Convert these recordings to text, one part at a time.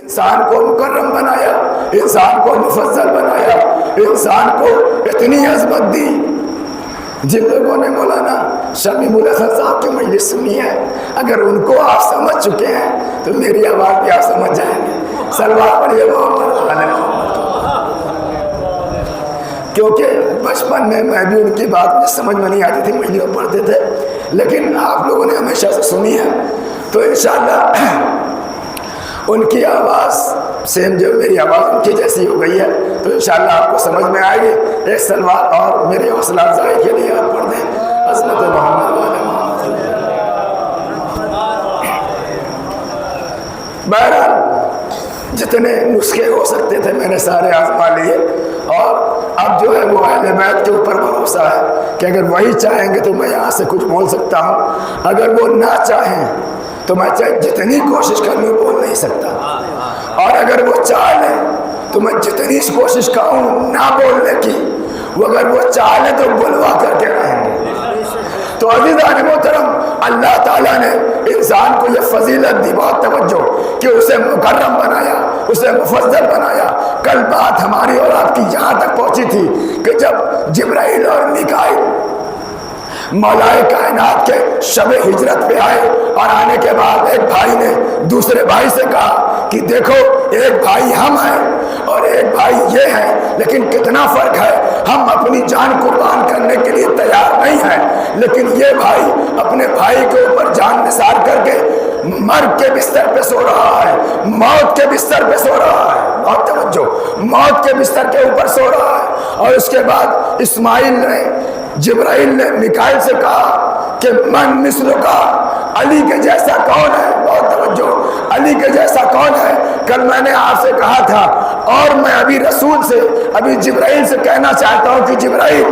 انسان کو مکرم بنایا، انسان کو مفضل بنایا، انسان کو اتنی عظمت دی۔ جن لوگوں نے مولانا شامی ملخص صاحب کی مجلس سنی ہے، اگر ان کو آپ سمجھ چکے ہیں تو میری آواز بھی آپ سمجھ جائیں گے۔ صلوات پڑھیے محمد علیہ محمد۔ کیونکہ بچپن میں بھی ان کی بات مجھے سمجھ میں نہیں آتی تھی، مجھے پڑھتے تھے، لیکن آپ لوگوں نے ہمیشہ سے سنی ہے تو انشاءاللہ ان کی آواز سیم جو میری آواز ان کی جیسی ہو گئی ہے تو انشاءاللہ آپ کو سمجھ میں آئے گی۔ ایک سلوات اور میرے حوصلہ افزائی کے لیے آپ پڑھ دیں، عظمت محمد علیہ محمد۔ بہرحال جتنے نسخے ہو سکتے تھے میں نے سارے آزما لیے، اور اب جو ہے وہ اہل بیت کے اوپر بھروسہ ہے کہ اگر وہی چاہیں گے تو میں یہاں سے کچھ بول سکتا ہوں، اگر وہ نہ چاہیں تو میں چاہے جتنی کوشش کر لوں بول نہیں سکتا، اور اگر وہ چاہ لیں تو میں جتنی کوشش کروں نہ بولنے کی، وہ اگر وہ چاہ لیں تو بلوا کر کے رہیں گے۔ تو عزیزان محترم، اللہ تعالیٰ نے انسان کو یہ فضیلت دی، بہت توجہ، کہ اسے مکرم بنایا، اسے مفضل بنایا۔ کل بات ہماری اور آپ کی یہاں تک پہنچی تھی کہ جب جبرائیل اور میکائیل مولائے کائنات کے شب ہجرت پہ آئے، اور آنے کے بعد ایک بھائی نے دوسرے بھائی سے کہا کہ دیکھو ایک بھائی ہم ہیں اور ایک بھائی یہ ہے، لیکن کتنا فرق ہے، ہم اپنی جان قربان کرنے کے لیے تیار نہیں ہیں، لیکن یہ بھائی اپنے بھائی کے اوپر جان نثار کر کے مرگ کے بستر پہ سو رہا ہے، موت کے بستر پہ سو رہا ہے، بہت توجہ، موت کے بستر کے اوپر سو رہا ہے۔ اور اس کے بعد اسماعیل نے، جبرائیل نے میکائیل سے کہا کہ من مثل کا، علی کے جیسا کون ہے، بہت توجہ، علی کے جیسا کون ہے۔ کل میں نے آپ سے کہا تھا، اور میں ابھی رسول سے، ابھی جبرائیل سے کہنا چاہتا ہوں کہ جبرائیل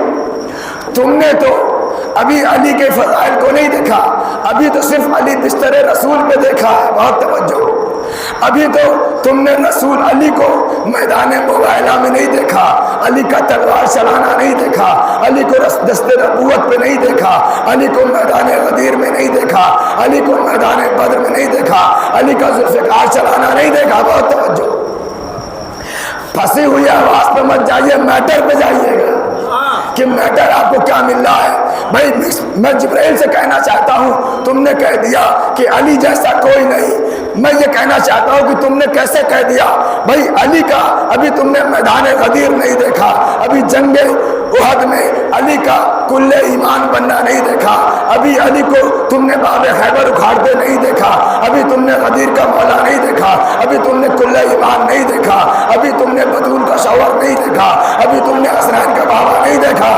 تم نے تو ابھی علی کے فضائل کو نہیں دیکھا، ابھی تو صرف علی بستر رسول پہ دیکھا ہے، بہت توجہ، ابھی تو تم نے رسول علی کو میدان مباہلہ میں نہیں دیکھا، علی کا تلوار چلانا نہیں دیکھا، علی کو دست نبوت پہ نہیں دیکھا، علی کو میدان غدیر میں نہیں دیکھا، علی کو میدان بدر میں نہیں دیکھا، علی کا ذوالفقار چلانا نہیں دیکھا، بہت توجہ۔ پھنسی ہوئی آواز پہ مت جائیے، میٹر پہ جائیے گا کہ میٹر آپ کو کیا مل رہا ہے۔ بھائی میں جبرائیل سے کہنا چاہتا ہوں، تم نے کہہ دیا کہ علی جیسا کوئی نہیں، میں یہ کہنا چاہتا ہوں کہ تم نے کیسے کہہ دیا؟ بھائی علی کا ابھی تم نے میدان غدیر نہیں دیکھا، ابھی جنگ احد میں علی کا کل ایمان بننا نہیں دیکھا، ابھی علی کو تم نے باب خیبر اکھاڑتے نہیں دیکھا، ابھی تم نے غدیر کا مولا نہیں دیکھا، ابھی تم نے کل ایمان نہیں دیکھا، ابھی تم نے بطول کا شوہر نہیں دیکھا، ابھی تم نے حسنین کا بابا نہیں دیکھا،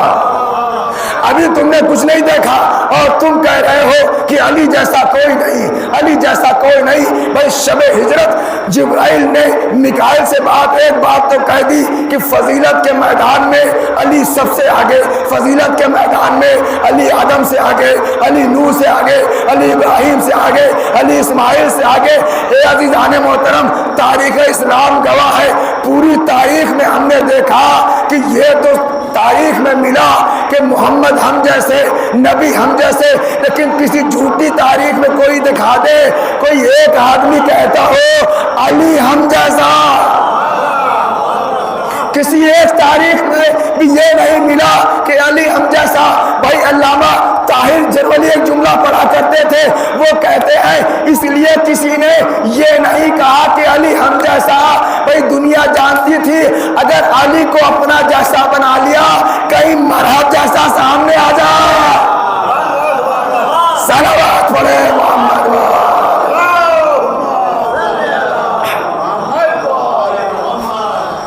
ابھی تم نے کچھ نہیں دیکھا، اور تم کہہ رہے ہو کہ علی جیسا کوئی نہیں، علی جیسا کوئی نہیں۔ بھائی شب ہجرت جبرائیل نے میکائیل سے ایک بات تو کہہ دی کہ فضیلت کے میدان میں علی سب سے آگے، فضیلت کے میدان میں علی آدم سے آگے، علی نوح سے آگے، علی ابراہیم سے آگے، علی اسماعیل سے آگے۔ اے عزیزان محترم، تاریخ اسلام گواہ ہے، پوری تاریخ میں ہم نے دیکھا کہ یہ تو تاریخ میں ملا کہ محمد ہم جیسے، نبی ہم جیسے، لیکن کسی جھوٹی تاریخ میں کوئی دکھا دے، کوئی ایک آدمی کہتا ہو علی ہم جیسا، کسی ایک تاریخ میں بھی یہ نہیں ملا کہ علی ہم جیسا۔ بھائی علامہ طاہر جرولی ایک جملہ پڑھا کرتے تھے، وہ کہتے ہیں اس لیے کسی نے یہ نہیں کہا کہ علی ہم جیسا۔ بھائی دنیا جانتی تھی اگر علی کو اپنا جیسا بنا لیا کہیں مرحب جیسا سامنے آ جا۔ صلوات پڑھے محمد۔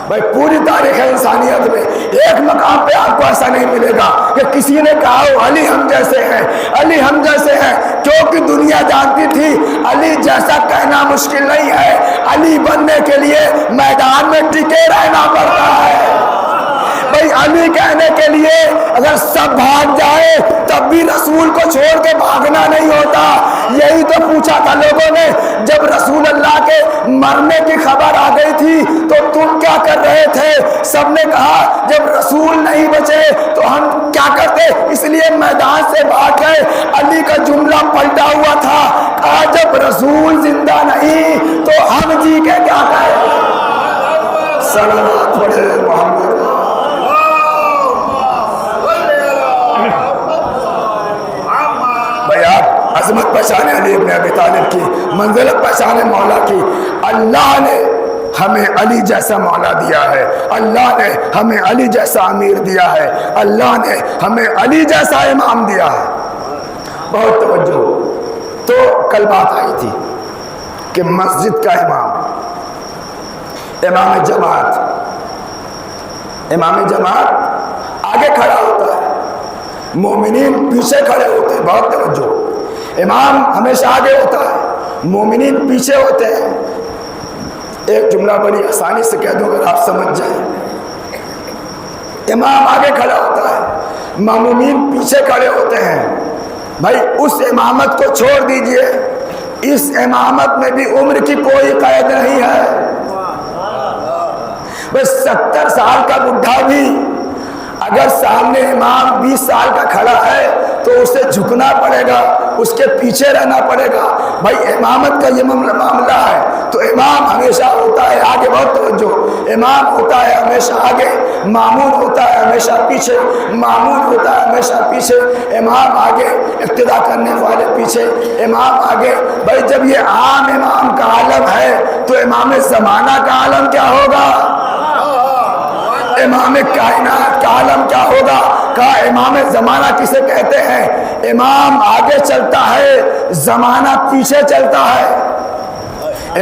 بھائی پوری تاریخ انسانیت میں ایک مقام پہ آپ کو ایسا نہیں ملے گا کہ کسی نے کہا ہو علی ہم جیسے ہیں، علی ہم جیسے ہیں، کیونکہ دنیا جانتی تھی علی جیسا کہنا مشکل نہیں ہے، علی بننے کے لیے میدان میں ٹکے رہنا پڑتا ہے۔ بھائی علی کہنے کے لیے اگر سب بھاگ جائے تب بھی رسول کو چھوڑ کے بھاگنا نہیں ہوتا. یہی تو پوچھا تھا لوگوں نے جب رسول اللہ کے مرنے کی خبر آ گئی تھی تو تم کیا کر رہے تھے؟ سب نے کہا جب رسول نہیں بچے تو ہم کیا کرتے، اس لیے میدان سے بھاگ گئے. علی کا جملہ پلٹا ہوا تھا، کہا جب رسول زندہ نہیں تو ہم جی کے کیا کریں. صلوات پڑھے محمد. بھائی آپ عظمت پہچانے علی ابن ابی طالب کی، منزلت پہچانے مولا کی. اللہ نے ہمیں علی جیسا مولا دیا ہے، اللہ نے ہمیں علی جیسا امیر دیا ہے، اللہ نے ہمیں علی جیسا امام دیا ہے. بہت توجہ. تو کل بات آئی تھی کہ مسجد کا امام جماعت آگے کھڑا ہوتا ہے، مومنین پیچھے کھڑے ہوتے ہیں. بہت توجہ. امام ہمیشہ آگے ہوتا ہے، مومنین پیچھے ہوتے ہیں. ایک جملہ بڑی آسانی سے کہہ دوں اگر آپ سمجھ جائیں. امام آگے کھڑا ہوتا ہے، مامومین پیچھے کھڑے ہوتے ہیں. بھائی اس امامت کو چھوڑ دیجئے، اس امامت میں بھی عمر کی کوئی قید نہیں ہے. بس 70 سال کا بڈھا بھی اگر سامنے امام 20 سال کا کھڑا ہے تو اسے جھکنا پڑے گا، اس کے پیچھے رہنا پڑے گا. بھائی امامت کا یہ معاملہ ہے تو امام ہمیشہ ہوتا ہے آگے. بہت توجہ. امام ہوتا ہے ہمیشہ آگے، مامون ہوتا ہے ہمیشہ پیچھے، مامون ہوتا ہے ہمیشہ پیچھے. امام آگے، اقتدا کرنے والے پیچھے. امام آگے. بھائی جب یہ عام امام کا عالم ہے تو امام زمانہ کا عالم کیا ہوگا؟ امام کائنات کا عالم کیا ہوگا؟ کہا امام زمانہ کسے کہتے ہیں؟ امام آگے چلتا ہے، زمانہ پیچھے چلتا ہے.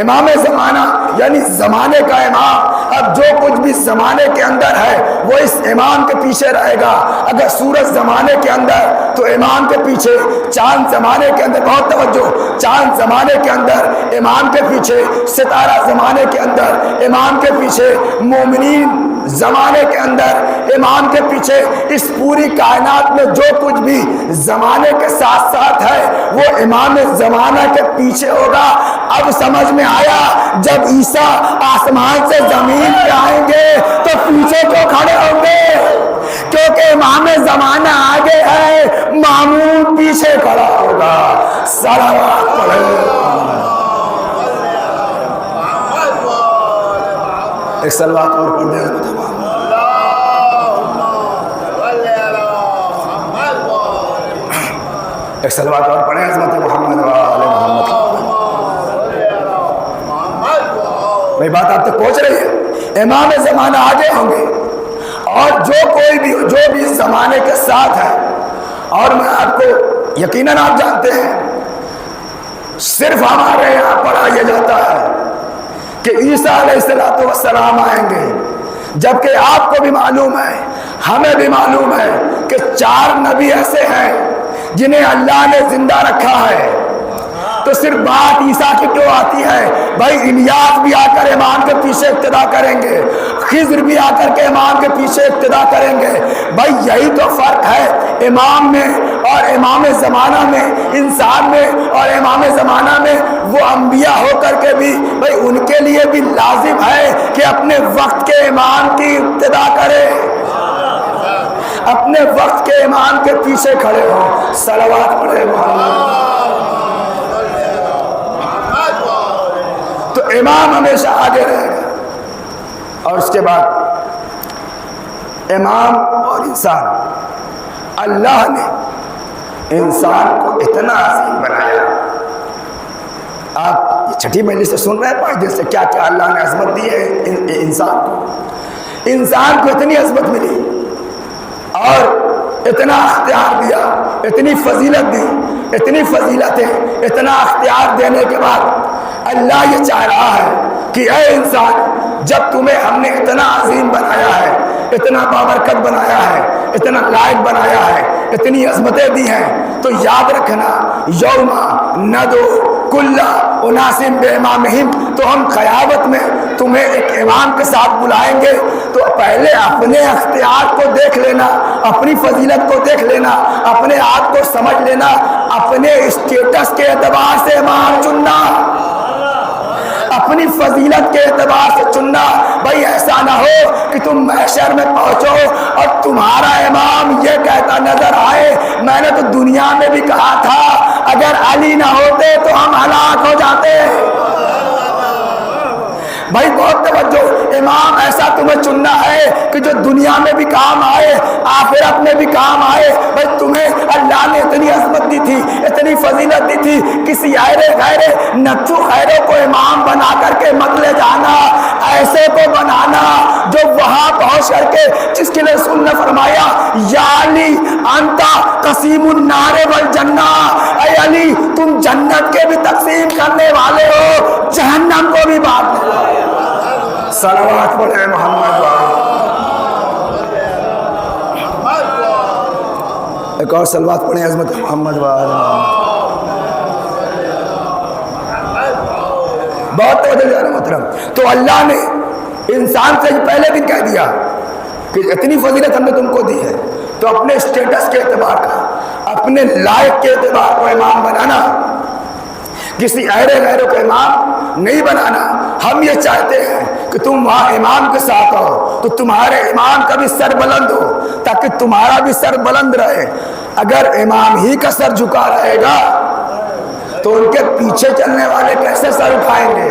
امام زمانہ یعنی زمانے کا امام. اب جو کچھ بھی زمانے کے اندر ہے وہ اس امام کے پیچھے رہے گا. اگر سورج زمانے کے اندر تو امام کے پیچھے، چاند زمانے کے اندر. بہت توجہ. چاند زمانے کے اندر امام کے پیچھے، ستارہ زمانے کے اندر امام کے پیچھے، مومنین زمانے کے اندر امام کے پیچھے. اس پوری کائنات میں جو کچھ بھی زمانے کے ساتھ ساتھ ہے وہ امام زمانہ کے پیچھے ہوگا. اب سمجھ میں آیا جب عیسیٰ آسمان سے زمین پہ آئیں گے تو پیچھے کیوں کھڑے ہوں گے؟ کیونکہ امام زمانہ آگے ہے، مامون پیچھے کھڑا ہوگا. صلوات پڑھے. ایک صلوات اور پڑھ دیں. ایک صلوات اور پڑھیں عظمت محمد و آل محمد. میری بات آپ تک پہنچ رہی ہے؟ امام زمانہ آگے ہوں گے اور جو کوئی بھی جو بھی اس زمانے کے ساتھ ہے. اور میں آپ کو یقیناً آپ جانتے ہیں صرف ہمارے یہاں پڑھا یہ جاتا ہے کہ عیسیٰ علیہ السلام آئیں گے، جبکہ آپ کو بھی معلوم ہے، ہمیں بھی معلوم ہے کہ 4 نبی ایسے ہیں جنہیں اللہ نے زندہ رکھا ہے. تو صرف بات عیسیٰ کی کیوں آتی ہے؟ بھائی الیاس بھی آ کر امام کے پیچھے اقتدا کریں گے، خضر بھی آ کر کے امام کے پیچھے اقتدا کریں گے. بھائی یہی تو فرق ہے امام میں اور امام زمانہ میں، انسان میں اور امام زمانہ میں. وہ انبیاء ہو کر کے بھی بھائی ان کے لیے بھی لازم ہے کہ اپنے وقت کے امام کی اقتدا کرے، اپنے وقت کے امام کے پیچھے کھڑے ہوں. صلوات پڑھے محمد. تو امام ہمیشہ آگے رہے گا. اور اس کے بعد امام اور انسان، اللہ نے انسان کو اتنا عظیم بنایا. آپ یہ چھٹی مجلس سے سن رہے ہیں 5 دن سے کیا کیا اللہ نے عظمت دی ہے انسان کو. انسان کو اتنی عظمت ملی اور اتنا اختیار دیا، اتنی فضیلت دی، اتنی فضیلتیں، اتنا اختیار دینے کے بعد اللہ یہ چاہ رہا ہے کہ اے انسان جب تمہیں ہم نے اتنا عظیم بنایا ہے، اتنا بابرکت بنایا ہے، اتنا لائق بنایا ہے، اتنی عظمتیں دی ہیں تو یاد رکھنا یوم ندعو کل اناس بامامہم. تو ہم قیامت میں تمہیں ایک امام کے ساتھ بلائیں گے تو پہلے اپنے اختیار کو دیکھ لینا، اپنی فضیلت کو دیکھ لینا، اپنے آپ کو سمجھ لینا، اپنے اسٹیٹس کے اعتبار سے امام چننا، اپنی فضیلت کے اعتبار سے چننا۔ بھائی ایسا نہ ہو کہ تم محشر میں پہنچو اور تمہارا امام یہ کہتا نظر آئے میں نے تو دنیا میں بھی کہا تھا اگر علی نہ ہوتے تو ہم ہلاک ہو جاتے۔ بھائی بہت توجہ، امام ایسا تمہیں چننا ہے کہ جو دنیا میں بھی کام آئے، آخرت میں بھی کام آئے۔ بھائی تمہیں اللہ نے اتنی عظمت دی تھی، اتنی فضیلت دی تھی، کسی ایرے غیرے نچو خیروں کو امام بنا کر کے مت لے جانا، ایسے کو بنانا جو وہاں پہنچ کر کے، جس کے لیے رسول نے فرمایا یا علی انتا قسیم النار والجنہ، اے علی تم جنت کے بھی تقسیم کرنے والے ہو، جہنم کو بھی بانٹنے والے۔ صلوات پڑھیں محمد والے۔ ایک اور صلوات پڑھیں عظمت محمد والے۔ بہت توجہ جانا محترم۔ تو اللہ نے انسان سے پہلے بھی کہہ دیا کہ اتنی فضیلت ہم نے تم کو دی ہے تو اپنے اسٹیٹس کے اعتبار کا، اپنے لائق کے اعتبار کو امام بنانا، کسی ایرے غیروں کو امام نہیں بنانا۔ ہم یہ چاہتے ہیں کہ تم وہاں امام کے ساتھ ہو تو تمہارے امام کا بھی سر بلند ہو تاکہ تمہارا بھی سر بلند رہے۔ اگر امام ہی کا سر جھکا رہے گا تو ان کے پیچھے چلنے والے کیسے سر اٹھائیں گے؟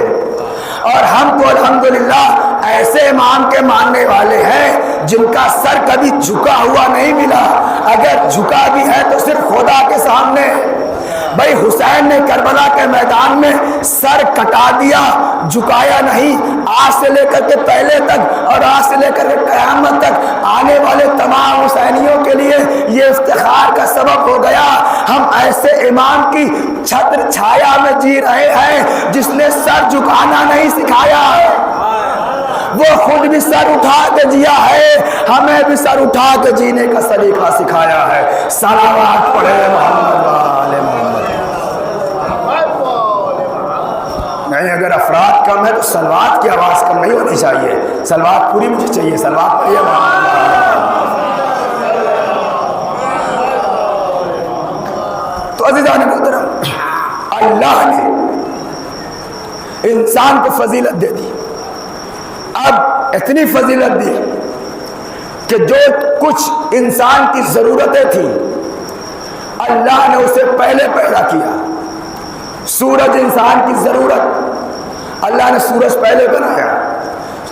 اور ہم تو الحمدللہ ایسے امام کے ماننے والے ہیں جن کا سر کبھی جھکا ہوا نہیں ملا، اگر جھکا بھی ہے تو صرف خدا کے سامنے۔ بھائی حسین نے کربلا کے میدان میں سر کٹا دیا، جھکایا نہیں۔ آج سے لے کر کے پہلے تک اور آج سے لے کر کے قیامت تک آنے والے تمام حسینیوں کے لیے یہ افتخار کا سبب ہو گیا۔ ہم ایسے امام کی چھتر چھایا میں جی رہے ہیں جس نے سر جھکانا نہیں سکھایا، وہ خود بھی سر اٹھا کے جیا ہے، ہمیں بھی سر اٹھا کے جینے کا سلیقہ سکھایا ہے۔ صلوات پڑھے محمد والے محمد۔ نہیں اگر افراد کم ہے تو صلوات کی آواز کم نہیں ہونی چاہیے، صلوات پوری مجھے چاہیے۔ صلوات پڑھیے تو عزیزان محترم، اللہ نے انسان کو فضیلت دے دی، اب اتنی فضیلت دی کہ جو کچھ انسان کی ضرورتیں تھیں اللہ نے اسے پہلے پیدا کیا۔ سورج انسان کی ضرورت، اللہ نے سورج پہلے بنایا۔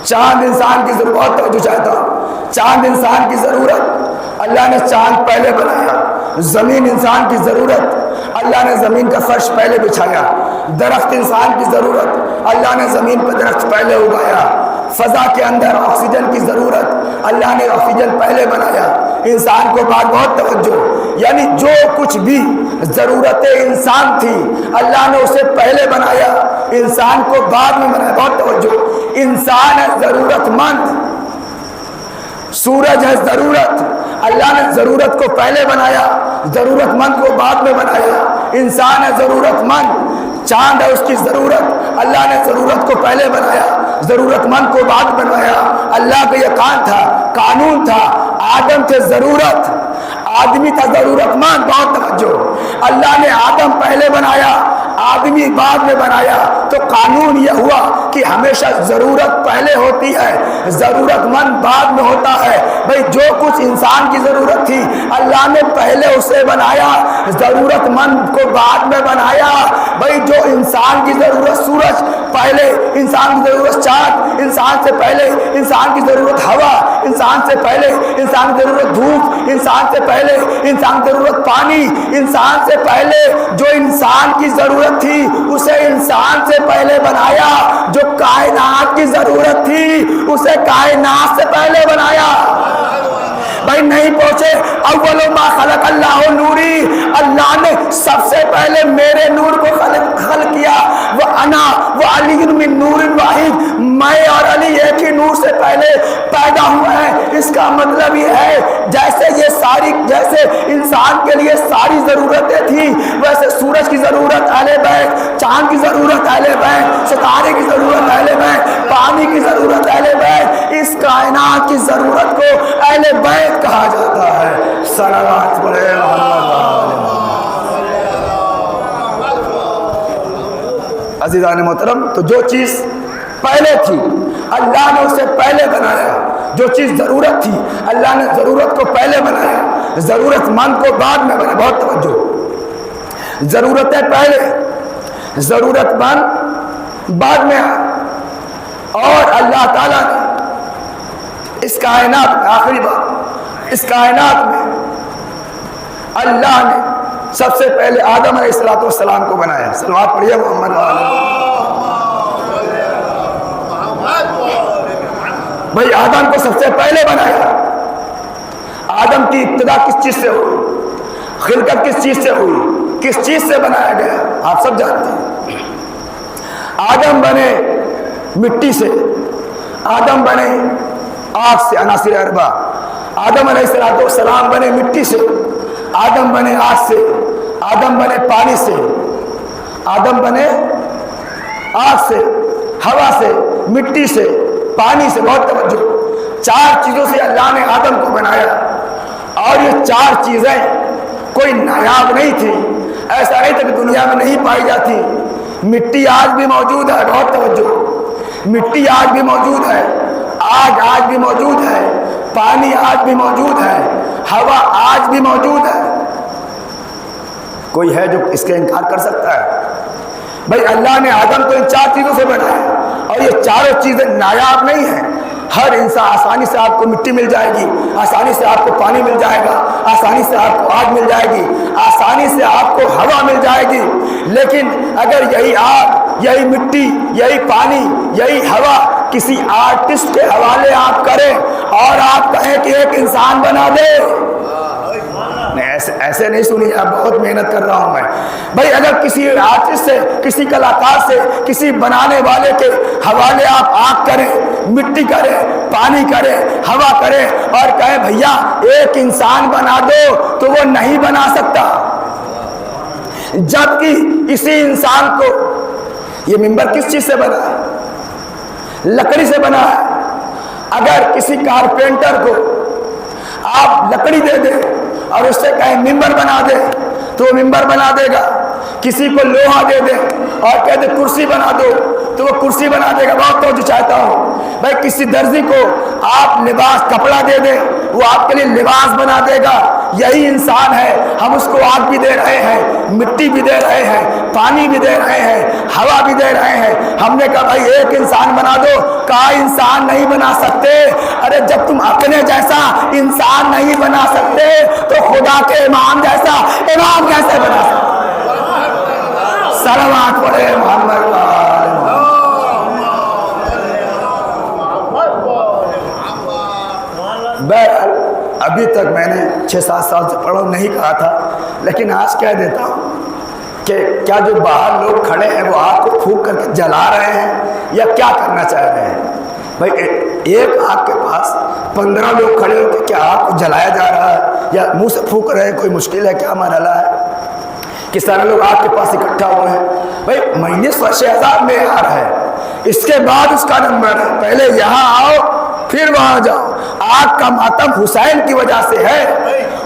چاند انسان کی ضرورت، بہت توجہ چاہتا ہوں، چاند انسان کی ضرورت، اللہ نے چاند پہلے بنایا۔ زمین انسان کی ضرورت، اللہ نے زمین کا فرش پہلے بچھایا۔ درخت انسان کی ضرورت، اللہ نے زمین پر درخت پہلے اگایا۔ فضا کے اندر آکسیجن کی ضرورت، اللہ نے آکسیجن پہلے بنایا۔ انسان کو بات بہت توجہ، یعنی جو کچھ بھی ضرورتیں انسان تھی اللہ نے اسے پہلے بنایا، انسان کو بعد میں بنایا۔ بہت توجہ، انسان ہے ضرورت مند، سورج ہے ضرورت، اللہ نے ضرورت کو پہلے بنایا، ضرورت مند کو بعد میں بنایا۔ انسان ہے ضرورت مند، چاند ہے اس کی ضرورت، اللہ نے ضرورت کو پہلے بنایا، ضرورت مند کو بعد بنایا۔ اللہ کا یہ قانون تھا، آدم تھے ضرورت، آدمی تھا ضرورت مند۔ بہت توجہ، اللہ نے آدم پہلے بنایا، آدمی بعد میں بنایا، تو قانون یہ ہوا کہ ہمیشہ ضرورت پہلے ہوتی ہے، ضرورت مند بعد میں ہوتا ہے۔ بھئی جو کچھ انسان کی ضرورت تھی اللہ نے پہلے اسے بنایا، ضرورت مند کو بعد میں بنایا۔ بھئی جو انسان کی ضرورت سورج پہلے، انسان کی ضرورت چاند، انسان سے پہلے انسان کی ضرورت ہوا، انسان سے پہلے انسان کی ضرورت دھوپ، انسان سے پہلے انسان کی ضرورت پانی، انسان سے پہلے جو انسان کی ضرورت تھی اسے انسان سے پہلے بنایا، جو کائنات کی ضرورت تھی اسے کائنات سے پہلے بنایا۔ بھائی نہیں پہنچے، اول ما خلق اللہ نوری، اللہ نے سب سے پہلے میرے نور کو خلق کیا۔ وہ انا وہ علی من نور واحد، میں اور علی ایک ہی نور سے پہلے پیدا ہوئے ہیں۔ اس کا مطلب یہ ہے جیسے انسان کے لیے ساری ضرورتیں تھیں ویسے سورج کی ضرورت اہل بیت، چاند کی ضرورت اہل بیت، ستارے کی ضرورت اہل بیت، پانی جماعت کی ضرورت کو اہل بیت کہا جاتا ہے۔ صلوات پڑھے عزیزان محترم، تو جو چیز پہلے تھی اللہ نے اسے پہلے بنایا، جو چیز ضرورت تھی اللہ نے ضرورت کو پہلے بنایا، ضرورت مند کو بعد میں بنایا۔ بہت توجہ، ضرورتیں پہلے، ضرورت مند بعد میں آئے۔ اور اللہ تعالیٰ نے اس کائنات میں، آخری بات، اس کائنات میں اللہ نے سب سے پہلے آدم علیہ السلام کو بنایا۔ صلوات پڑھیے محمد بھائی، آدم کو سب سے پہلے بنایا۔ آدم کی ابتدا کس چیز سے ہوئی؟ خلقت کس چیز سے ہوئی؟ کس چیز سے بنایا گیا؟ آپ سب جانتے ہیں۔ آدم بنے مٹی سے، آدم بنے آگ سے، عناصر اربع۔ آدم علیہ السلام بنے مٹی سے، آدم بنے آگ سے، آدم بنے پانی سے، آدم بنے آگ سے، ہوا سے، مٹی سے، پانی سے۔ بہت توجہ، چار چیزوں سے اللہ نے آدم کو بنایا، اور یہ چار چیزیں کوئی نایاب نہیں تھی، ایسا نہیں تھا کہ دنیا میں نہیں پائی جاتی۔ مٹی آج بھی موجود ہے، بہت توجہ، مٹی آج بھی موجود ہے، آگ آج بھی موجود ہے، پانی آج بھی موجود ہے، ہوا آج بھی موجود ہے۔ کوئی ہے جو اس کے انکار کر سکتا ہے؟ بھائی اللہ نے آدم کو ان چار چیزوں سے بنایا، اور یہ چاروں چیزیں نایاب نہیں ہیں۔ ہر انسان آسانی سے آپ کو مٹی مل جائے گی، آسانی سے آپ کو پانی مل جائے گا، آسانی سے آپ کو آگ مل جائے گی، آسانی سے آپ کو ہوا مل جائے گی۔ لیکن اگر یہی آگ، یہی مٹی، یہی پانی، یہی ہوا کسی آرٹسٹ کے حوالے آپ کریں اور آپ کہیں کہ ایک انسان بنا دے، ایسے نہیں سنی، اب بہت محنت کر رہا ہوں میں۔ بھائی اگر کسی آرٹسٹ سے، کسی کلاکار سے، کسی بنانے والے کے حوالے آپ آگ کریں، مٹی کریں، پانی کریں، ہوا کریں، اور کہیں بھیا ایک انسان بنا دو، تو وہ نہیں بنا سکتا۔ جبکہ اسی انسان کو، یہ ممبر کس چیز سے بنا ہے؟ لکڑی سے بنا ہے۔ اگر کسی کارپینٹر کو آپ لکڑی دے دیں اور اس سے کہیں ممبر بنا دے تو وہ ممبر بنا دے گا۔ کسی کو لوہا دے دیں اور کہہ دے کرسی بنا دو تو وہ کرسی بنا دے گا۔ بہت توجہ چاہتا ہوں بھائی، کسی درزی کو آپ لباس، کپڑا دے دیں، وہ آپ کے لیے لباس بنا دے گا۔ یہی انسان ہے، ہم اس کو آگ بھی دے رہے ہیں، مٹی بھی دے رہے ہیں، پانی بھی دے رہے ہیں، ہوا بھی دے رہے ہیں۔ ہم نے کہا بھائی ایک انسان بنا دو، کہا انسان نہیں بنا سکتے۔ ارے جب تم اپنے جیسا انسان نہیں بنا سکتے تو خدا کے امام جیسا امام کیسے بنا سکتے؟ صلوات پڑھے محمد بہرحال ابھی تک میں نے 6-7 سال سے پڑھو نہیں کہا تھا، لیکن آج کہہ دیتا ہوں کہ کیا جو باہر لوگ کھڑے ہیں وہ آگ کو پھونک کر کے جلا رہے ہیں یا کیا کرنا چاہ رہے ہیں؟ بھائی ایک آگ کے پاس 15 لوگ کھڑے ہو کے کیا آگ کو جلایا جا رہا ہے یا منہ سے پھونک رہے ہیں؟ کوئی مشکل ہے کیا مرحلہ ہے کہ سارے لوگ آگ کے پاس اکٹھا ہوئے ہیں؟ بھائی مجلس و شہزاد معیار ہے، اس کے بعد اس کا نمبر ہے۔ پہلے یہاں آؤ پھر وہاں جاؤ۔ آگ کا ماتم حسین کی وجہ سے ہے،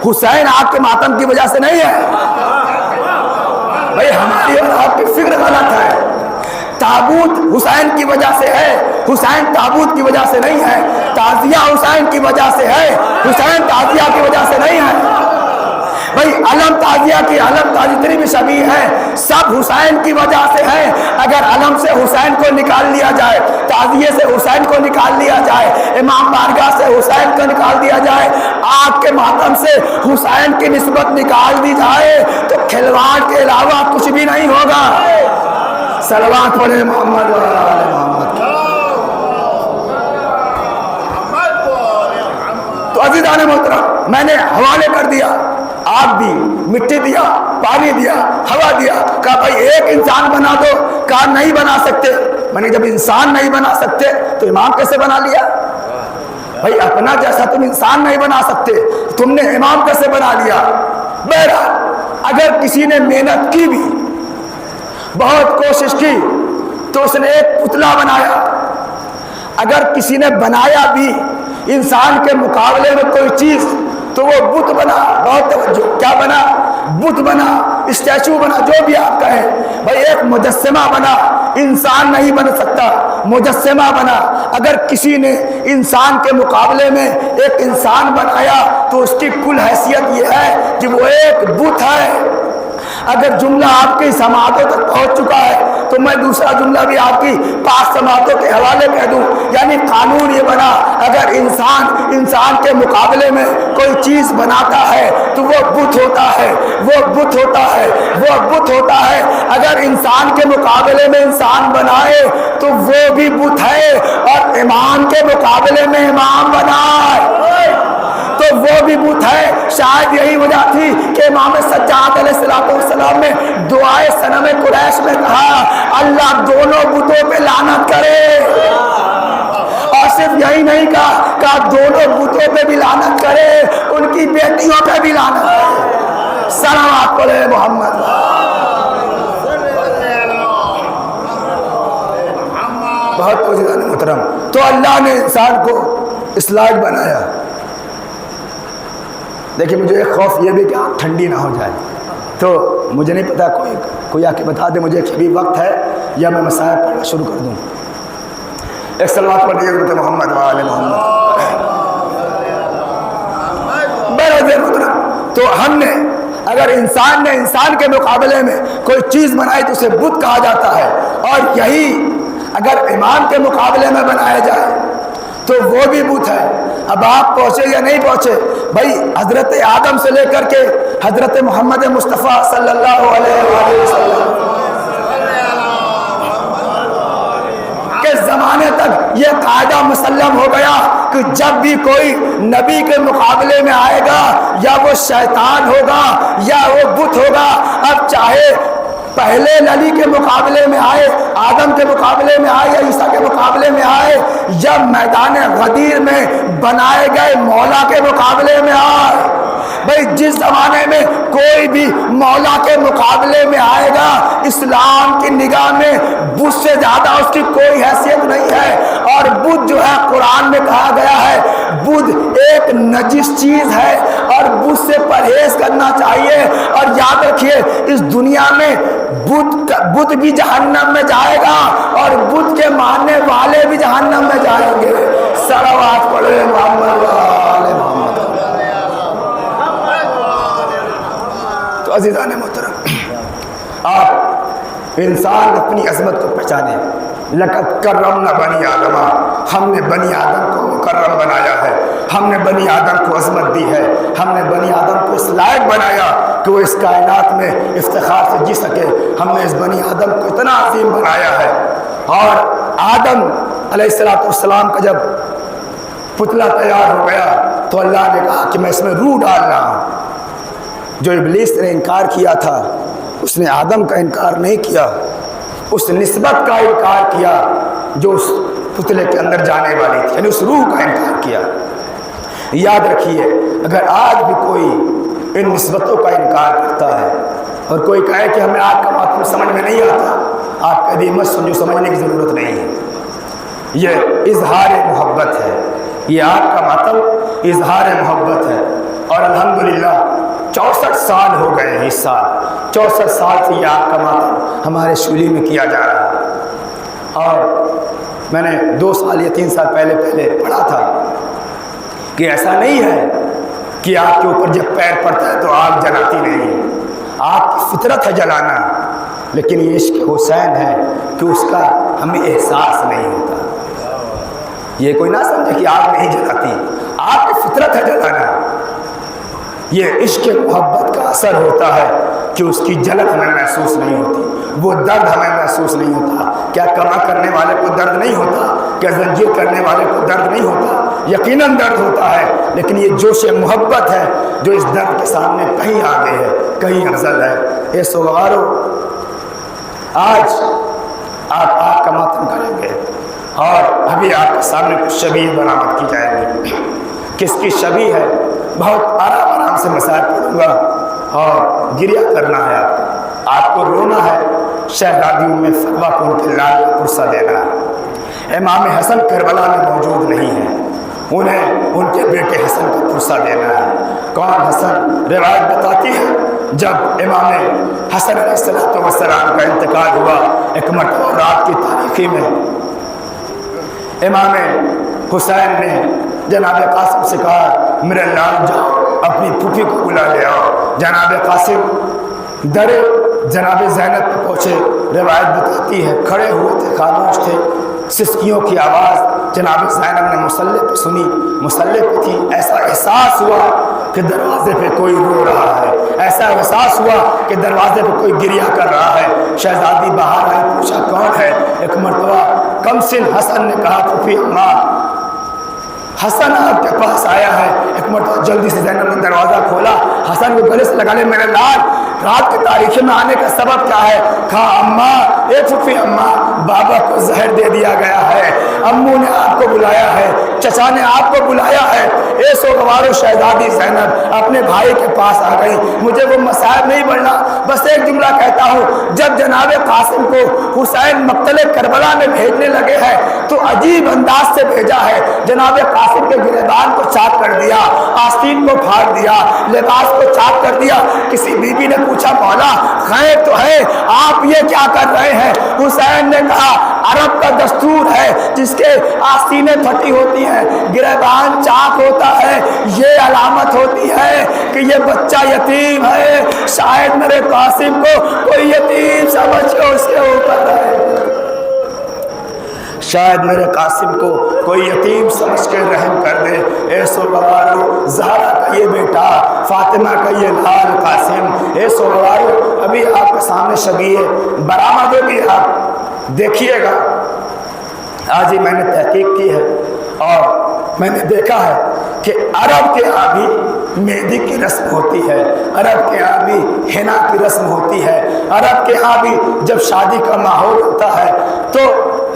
حسین آگ کے ماتم کی وجہ سے نہیں ہے۔ بھائی ہماری اور آپ کی فکر غلط ہے۔ تابوت حسین کی وجہ سے ہے، حسین تابوت کی وجہ سے نہیں ہے۔ تعزیہ حسین کی وجہ سے ہے، حسین تعزیہ کی وجہ سے نہیں ہے۔ بھائی علم تعزیہ کی، علم جتنی بھی شبیہ ہے سب حسین کی وجہ سے ہے۔ اگر علم سے حسین کو نکال لیا جائے، تعزیے سے حسین کو نکال لیا جائے، امام بارگاہ سے حسین کو نکال دیا جائے، آگ کے ماتم سے حسین کی نسبت نکال دی جائے تو کھلواڑ کے علاوہ کچھ بھی نہیں ہوگا۔ صلوات پڑھے محمد و آل محمد۔ تو عزیزان محترم، میں نے حوالے کر دیا، آگ دی، مٹی دیا، پانی دیا، ہوا دیا، کہا بھائی ایک انسان بنا دو، کہا نہیں بنا سکتے۔ میں نے جب انسان نہیں بنا سکتے تو امام کیسے بنا لیا؟ بھائی اپنا جیسا تم انسان نہیں بنا سکتے، تم نے امام کیسے بنا لیا؟ بہرحال اگر کسی نے محنت کی بھی، بہت کوشش کی، تو اس نے ایک پتلا بنایا۔ اگر کسی نے بنایا بھی، انسان کے مقابلے میں کوئی چیز تو وہ بت بنا. بہت توجہ, کیا بنا؟ بت بنا, اسٹیچو بنا, جو بھی آپ کہیں. بھائی ایک مجسمہ بنا, انسان نہیں بن سکتا, مجسمہ بنا. اگر کسی نے انسان کے مقابلے میں ایک انسان بنایا تو اس کی کل حیثیت یہ ہے کہ وہ ایک بت ہے. اگر جملہ آپ کی سماعتوں تک پہنچ چکا ہے تو میں دوسرا جملہ بھی آپ کی پاک سماعتوں کے حوالے کہہ دوں. یعنی قانون یہ بنا, اگر انسان کے مقابلے میں کوئی چیز بناتا ہے تو وہ بت ہوتا ہے, وہ بت ہوتا ہے, وہ بت ہوتا ہے. اگر انسان کے مقابلے میں انسان بنائے تو وہ بھی بت ہے, اور امام کے مقابلے میں امام بنائے تو وہ بھی بت ہے. شاید یہی وجہ تھی کہ امام سجاد علیہ السلام نے دعائے صنم قریش میں کہا اللہ دونوں بتوں پہ لعنت کرے. اور صرف یہی نہیں کہا دونوں بتوں پہ بھی لعنت کرے, ان کی بیٹیوں پہ بھی لعنت کرے. صلوات پڑھے محمد. بہت عزیزان محترم, تو اللہ نے انسان کو اس لائق بنایا. دیکھیں مجھے ایک خوف یہ بھی کہ آنکھ ٹھنڈی نہ ہو جائے, تو مجھے نہیں پتا کوئی آ کے بتا دے مجھے کہ ابھی وقت ہے یا میں مسائل پڑھنا شروع کر دوں. ایک صلوات پڑھ دیجیے حضرت محمد وآل محمد. تو ہم نے اگر انسان نے انسان کے مقابلے میں کوئی چیز بنائی تو اسے بت کہا جاتا ہے, اور یہی اگر امام کے مقابلے میں بنایا جائے تو وہ بھی بت ہے. اب آپ پہنچے یا نہیں پہنچے, بھائی حضرت آدم سے لے کر کے حضرت محمد مصطفیٰ صلی اللہ علیہ وسلم کے زمانے تک یہ قاعدہ مسلم ہو گیا کہ جب بھی کوئی نبی کے مقابلے میں آئے گا یا وہ شیطان ہوگا یا وہ بت ہوگا. اب چاہے پہلے نبی کے مقابلے میں آئے, آدم کے مقابلے میں آئے, یا عیسیٰ کے مقابلے میں آئے, یا میدان غدیر میں بنائے گئے مولا کے مقابلے میں آئے, بھئی جس زمانے میں کوئی بھی مولا کے مقابلے میں آئے گا اسلام کی نگاہ میں بت سے زیادہ اس کی کوئی حیثیت نہیں ہے. اور بت جو ہے قرآن میں کہا گیا ہے بت ایک نجس چیز ہے اور بت سے پرہیز کرنا چاہیے. اور یاد رکھیے اس دنیا میں بت بھی جہنم میں جائے گا اور بت کے ماننے والے بھی جہنم میں جائیں گے. صلوات پڑھے محمد وآل محمد. تو عزیزان محترم, آپ انسان اپنی عظمت کو پہچانے. لقد کرمنا بنی آدم, ہم نے بنی آدم کو مکرم بنایا ہے, ہم نے بنی آدم کو عظمت دی ہے, ہم نے بنی آدم کو اس لائق بنایا کہ وہ اس کائنات میں افتخار سے جی سکے. ہم نے اس بنی آدم کو اتنا عظیم بنایا ہے. اور آدم علیہ السلام کا جب پتلا تیار ہو گیا تو اللہ نے کہا کہ میں اس میں روح ڈال رہا ہوں. جو ابلیس نے انکار کیا تھا اس نے آدم کا انکار نہیں کیا, اس نسبت کا انکار کیا جو اس پتلے کے اندر جانے والی تھی, یعنی اس روح کا انکار کیا. یاد رکھیے اگر آج بھی کوئی ان نسبتوں کا انکار کرتا ہے اور کوئی کہے کہ ہمیں آگ کا ماتم سمجھ میں نہیں آتا, آپ کبھی مت سمجھو, سمجھنے کی ضرورت نہیں ہے. یہ اظہار محبت ہے, یہ آگ کا ماتم اظہار محبت ہے. اور الحمدللہ 64 سال ہو گئے ہیں, اس سال 64 سال سے یہ آگ کا ماتم ہمارے شولی میں کیا جا رہا ہے. اور میں نے 2 سال یا 3 سال پہلے پڑھا تھا کہ ایسا نہیں ہے کہ آگ کے اوپر جب پیر پڑتا ہے تو آگ جلاتی نہیں ہے. آگ کی فطرت ہے جلانا, لیکن یہ عشق حسین ہے کہ اس کا ہمیں احساس نہیں ہوتا. یہ کوئی نہ سمجھے کہ آگ نہیں جلاتی, آگ کی فطرت ہے جلانا. یہ عشق محبت کا اثر ہوتا ہے کہ اس کی جلن ہمیں محسوس نہیں ہوتی, وہ درد ہمیں محسوس نہیں ہوتا. کیا کما کرنے والے کو درد نہیں ہوتا؟ کیا زنجیر کرنے والے کو درد نہیں ہوتا؟ یقیناً درد ہوتا ہے, لیکن یہ جوش محبت ہے جو اس درد کے سامنے کہیں آگے ہے, کہیں افضل ہے. اے سوارو, آج آپ آگ کا ماتم کریں گے اور ابھی آپ کے سامنے کچھ شبیہ برآمد کی جائیں گی. کس کی شبیہ ہے؟ بہت آرام سے مسائل پڑھوں گا اور گریہ کرنا ہے, آپ کو رونا ہے. شہزادی ام فروا کو ان کے لال کا پرسہ دینا ہے. امام حسن کربلا میں موجود نہیں ہے, انہیں ان کے بیٹے حسن کا پرسہ دینا ہے۔ کون حسن؟ روایت بتاتی ہے جب امام حسن علیہ السلام کا انتقال ہوا، ایک مرتبہ رات کی تاریکی میں امام حسین نے جناب قاسم سے کہا میرے لال جاؤ اپنی پھوپھی کو بلا لے آؤ۔ جناب قاسم در جناب زینب پہ پہنچے، روایت بتاتی ہے کھڑے ہوئے تھے، خاموش تھے، سسکیوں کی آواز جناب زینب نے مصلے پہ سنی، مصلے پہ تھی، ایسا احساس ہوا کہ دروازے پہ کوئی رو رہا ہے، ایسا احساس ہوا کہ دروازے پہ کوئی گریہ کر رہا ہے۔ شہزادی باہر آئی، پوچھا کون ہے؟ ایک مرتبہ کم سن حسن نے کہا پھوپھی اماں حسن آپ کے پاس آیا ہے۔ ایک مرتبہ جلدی سے زینب نے دروازہ کھولا، حسن کو گلے سے لگا لے میرے لال رات کی تاریخ میں آنے کا سبب کیا ہے؟ کہا اماں، اے پھوپھی اماں بابا کو زہر دے دیا گیا ہے، امو نے آپ کو بلایا ہے، چچا نے آپ کو بلایا ہے۔ اے سوگوارو شہزادی زینب اپنے بھائی کے پاس آ گئی، مجھے وہ مصائب نہیں بڑھنا، بس ایک جملہ کہتا ہوں، جب جناب قاسم کو حسین مقتل کربلا میں بھیجنے لگے ہیں تو عجیب انداز سے بھیجا ہے، جناب قاسم کے گریبان کو چاک کر دیا، آستین کو پھاڑ دیا، لباس کو چاک کر دیا۔ کسی بی بی نے پوچھا مولا خیر تو ہے، آپ یہ کیا کر رہے ہیں؟ حسین نے کہا عرب کا دستور ہے، جس کے آستینیں پھٹی ہوتی ہیں، گریبان چاک ہوتا ہے، یہ علامت ہوتی ہے کہ یہ بچہ یتیم ہے، شاید میرے قاسم کو کوئی یتیم سمجھ کے اس کے اوپر رہے، شاید میرے قاسم کو کوئی یتیم سمجھ کے رحم کر دے۔ اے سوگوارو زہرا کا یہ بیٹا، فاطمہ کا یہ لال قاسم، اے سوگوارو ابھی آپ کے سامنے شبیہ برآمد ہوگی، آپ دیکھیے گا۔ آج ہی میں نے تحقیق کی ہے اور میں نے دیکھا ہے کہ عرب کے یہاں بھی مہندی کی رسم ہوتی ہے، عرب کے یہاں بھی حنا کی رسم ہوتی ہے، عرب کے یہاں بھی جب شادی کا ماحول ہوتا ہے تو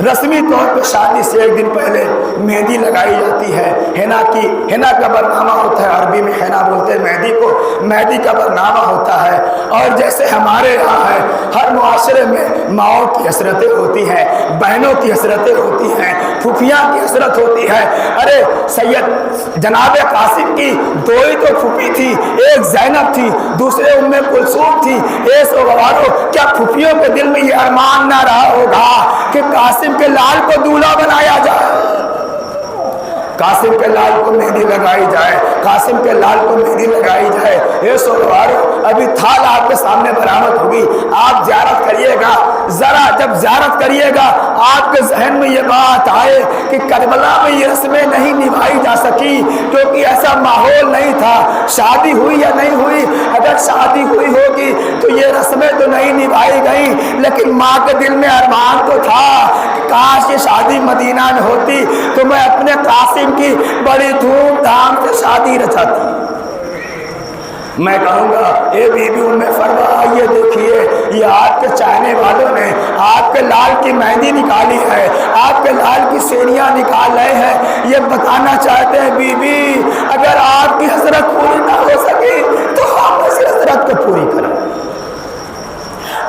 رسمی طور پہ شادی سے ایک دن پہلے مہندی لگائی جاتی ہے، حنا کا برنامہ ہوتا ہے، عربی میں حنا بولتے ہیں مہندی کو، مہندی کا برنامہ ہوتا ہے۔ اور جیسے ہمارے یہاں ہے ہر معاشرے میں ماؤں کی حسرتیں ہوتی ہیں، بہنوں کی حسرتیں ہوتی ہیں، پھوپھیاں کی حسرت ہوتی ہے۔ ارے سید جناب قاسم کی دو ہی تو پھوپھی تھی، ایک زینب تھی، دوسرے ام کلثوم تھی۔ اے سوگوارو کیا پھوپھیوں کے دل میں یہ ارمان نہ رہا ہوگا کہ قاسم کے لال کو دولہا بنایا جائے، قاسم کے لال کو مہندی لگائی جائے، قاسم کے لال کو مہندی لگائی جائے۔ اے سوگوارو ابھی تھال آپ کے سامنے برآمد ہوگی، آپ زیارت کریے گا، ذرا جب زیارت کریے گا آپ کے ذہن میں یہ بات آئے کہ کربلا میں یہ رسمیں نہیں نبھائی جا سکی کیونکہ ایسا ماحول نہیں تھا۔ شادی ہوئی یا نہیں ہوئی، اگر شادی ہوئی ہوگی تو یہ رسمیں تو نہیں نبھائی گئیں، لیکن ماں کے دل میں ارمان تو تھا کہ کاش یہ شادی مدینہ میں ہوتی تو میں اپنے قاسم کی بڑی دھوم دھام سے شادی رچاتی۔ میں کہوں گا اے بی بی ام فروا یہ دیکھیے، یہ آپ کے چاہنے والوں نے آپ کے لال کی مہندی نکالی ہے، آپ کے لال کی سینیاں نکال رہے ہیں، یہ بتانا چاہتے ہیں بی بی اگر آپ کی حسرت پوری نہ ہو سکی تو ہم اس حسرت کو پوری کریں،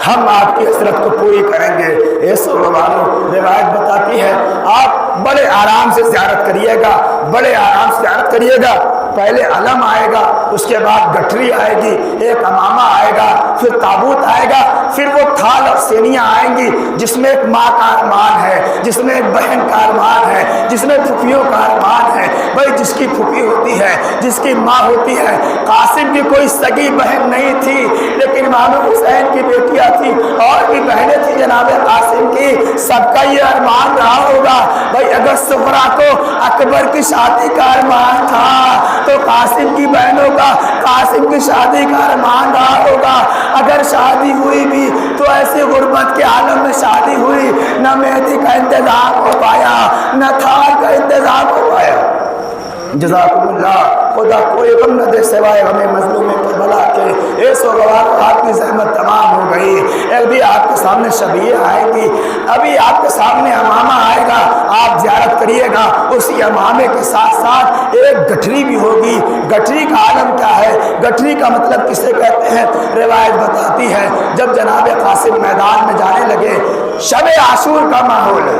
ہم آپ کی حسرت کو پوری کریں گے۔ اے سوگوارو روایت بتاتی ہے آپ بڑے آرام سے زیارت کریے گا، بڑے آرام سے زیارت کریے گا، پہلے علم آئے گا، اس کے بعد گٹھری آئے گی، ایک امامہ آئے گا، پھر تابوت آئے گا، پھر وہ تھال اور سینیاں آئیں گی جس میں ایک ماں کا ارمان ہے، جس میں ایک بہن کا ارمان ہے، جس میں پھوپھیوں کا ارمان ہے۔ بھائی جس کی پھوپھی ہوتی ہے، جس کی ماں ہوتی ہے، قاسم کی کوئی سگی بہن نہیں تھی لیکن امام حسین کی بیٹیاں تھی اور بھی بہنیں تھیں جناب قاسم کی، سب کا یہ ارمان رہا ہوگا بھائی اگر سغرا کو اکبر کی شادی کا ارمان تھا تو قاسم کی بہنوں کا قاسم کی شادی کا ارمان رہا ہوگا۔ اگر شادی ہوئی بھی تو ایسے غربت کے عالم میں شادی ہوئی، نہ مہندی کا انتظام ہو پایا، نہ تھال کا انتظام ہو پایا۔ جزاکم اللہ، خدا کوئی غم نہ دے سوائے ہمیں مظلوم کربلا کے۔ اے سوگوارو آپ کی زحمت تمام ہو گئی، ابھی آپ کے سامنے شبیہ آئے گی، ابھی آپ کے سامنے امامہ آئے گا، آپ زیارت کریے گا، اسی امامے کے ساتھ ساتھ ایک گٹھری بھی ہوگی۔ گٹھری کا عالم کیا ہے؟ گٹھری کا مطلب کسے کہتے ہیں؟ روایت بتاتی ہے جب جناب قاسم میدان میں جانے لگے، شب عاشور کا ماحول ہے،